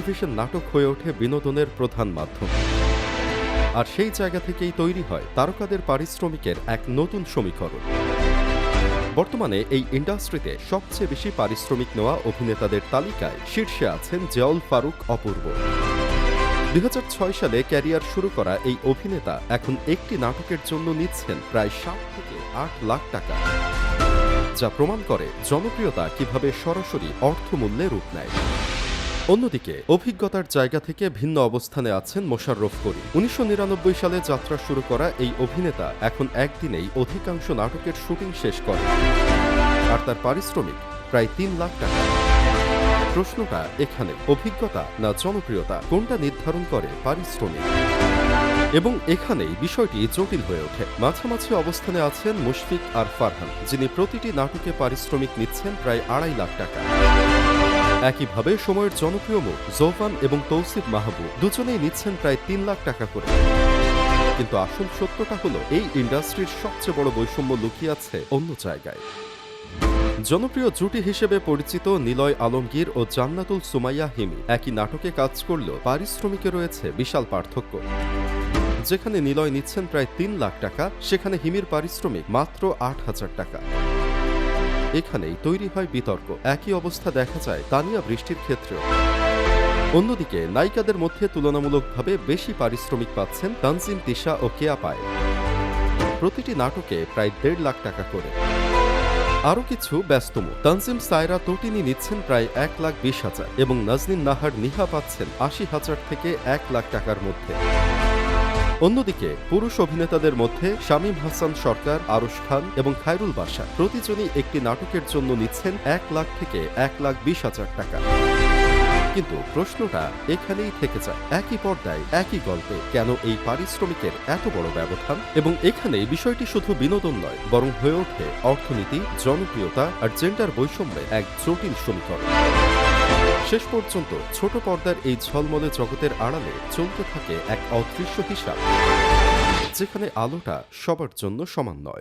Television নাটক হয়ে ওঠে বিনোদনের প্রধান মাধ্যম। আর সেই জায়গা থেকেই তৈরি হয় তারকাদের পারিশ্রমিকের এক নতুন সমীকরণ। বর্তমানে এই ইন্ডাস্ট্রিতে সবচেয়ে বেশি পারিশ্রমিক নেওয়া অভিনেতাদের তালিকায় শীর্ষে আছেন জিয়াউল ফারুক অপূর্ব। ২০০৬ সালে ক্যারিয়ার শুরু করা এই অভিনেতা এখন একটি নাটকের জন্য নিচ্ছেন প্রায় ৭ থেকে ৮ লাখ টাকা, যা প্রমাণ করে জনপ্রিয়তা কিভাবে সরাসরি অর্থমূল্যে রূপ নেয়। অন্যদিকে অভিজ্ঞতার জায়গা থেকে ভিন্ন অবস্থানে আছেন মোশাররফ করিম। ১৯৯৯ সালে যাত্রা শুরু করা এই অভিনেতা এখন একদিনেই অধিকাংশ নাটকের শুটিং শেষ করেন, আর তার পারিশ্রমিক প্রায় ৩ লাখ টাকা। প্রশ্নটা এখানে, অভিজ্ঞতা না জনপ্রিয়তা, কোনটা নির্ধারণ করে পারিশ্রমিক? এবং এখানেই বিষয়টি জটিল হয়ে ওঠে। মাঝামাঝি অবস্থানে আছেন মুশফিক আর ফারহান, যিনি প্রতিটি নাটকে পারিশ্রমিক নিচ্ছেন প্রায় ২.৫ লাখ টাকা। একইভাবে সময়ের জনপ্রিয় মুখ জোফান এবং তৌসিফ মাহবুব দুজনেই নিচ্ছেন প্রায় ৩ লাখ টাকা করে। কিন্তু আসল সত্যটা হলো, এই ইন্ডাস্ট্রির সবচেয়ে বড় বৈষম্য লুকিয়ে আছে অন্য জায়গায়। জনপ্রিয় জুটি হিসেবে পরিচিত নিলয় আলমগীর ও জান্নাতুল সুমাইয়া হিমি একই নাটকে কাজ করলেও পারিশ্রমিকে রয়েছে বিশাল পার্থক্য। যেখানে নিলয় নিচ্ছেন প্রায় ৩ লাখ টাকা, সেখানে হিমির পারিশ্রমিক মাত্র ৮,০০০ টাকা। এখানেই তৈরি হয় বিতর্ক। একই অবস্থা দেখা যায় তানিয়া বৃষ্টির ক্ষেত্রেও। অন্যদিকে নায়িকাদের মধ্যে তুলনামূলকভাবে বেশি পারিশ্রমিক পাচ্ছেন তানজিম তিশা ও কেয়া পায়েল, প্রতিটি নাটকে প্রায় ১.৫ লাখ টাকা করে। আরও কিছু ব্যস্তম, তানজিম সায়রা তটিনী নিচ্ছেন প্রায় ১,২০,০০০ এবং নাজনীন নাহার নিহা পাচ্ছেন ৮০,০০০ থেকে ১ লাখ টাকার মধ্যে। অন্যদিকে পুরুষ অভিনেতাদের মধ্যে শামীম হাসান সরকার, আরশ খান এবং খায়রুল বাশা প্রতিজনই একটি নাটকের জন্য নিচ্ছেন ১ লাখ থেকে ১,২০,০০০ টাকা। কিন্তু প্রশ্নটা এখানেই থেকে যায়, একই পর্দায় একই গল্পে কেন এই পারিশ্রমিকের এত বড় ব্যবধান? এবং এখানেই বিষয়টি শুধু বিনোদন নয়, বরং হয়ে ওঠে অর্থনীতি, জনপ্রিয়তা আর জেন্ডার বৈষম্যের এক জটিল সমীকরণ। শেষ পর্যন্ত ছোট পর্দার এই ঝলমলে জগতের আড়ালে চলতে থাকে এক অদৃশ্য হিসাব, যেখানে আলোটা সবার জন্য সমান নয়।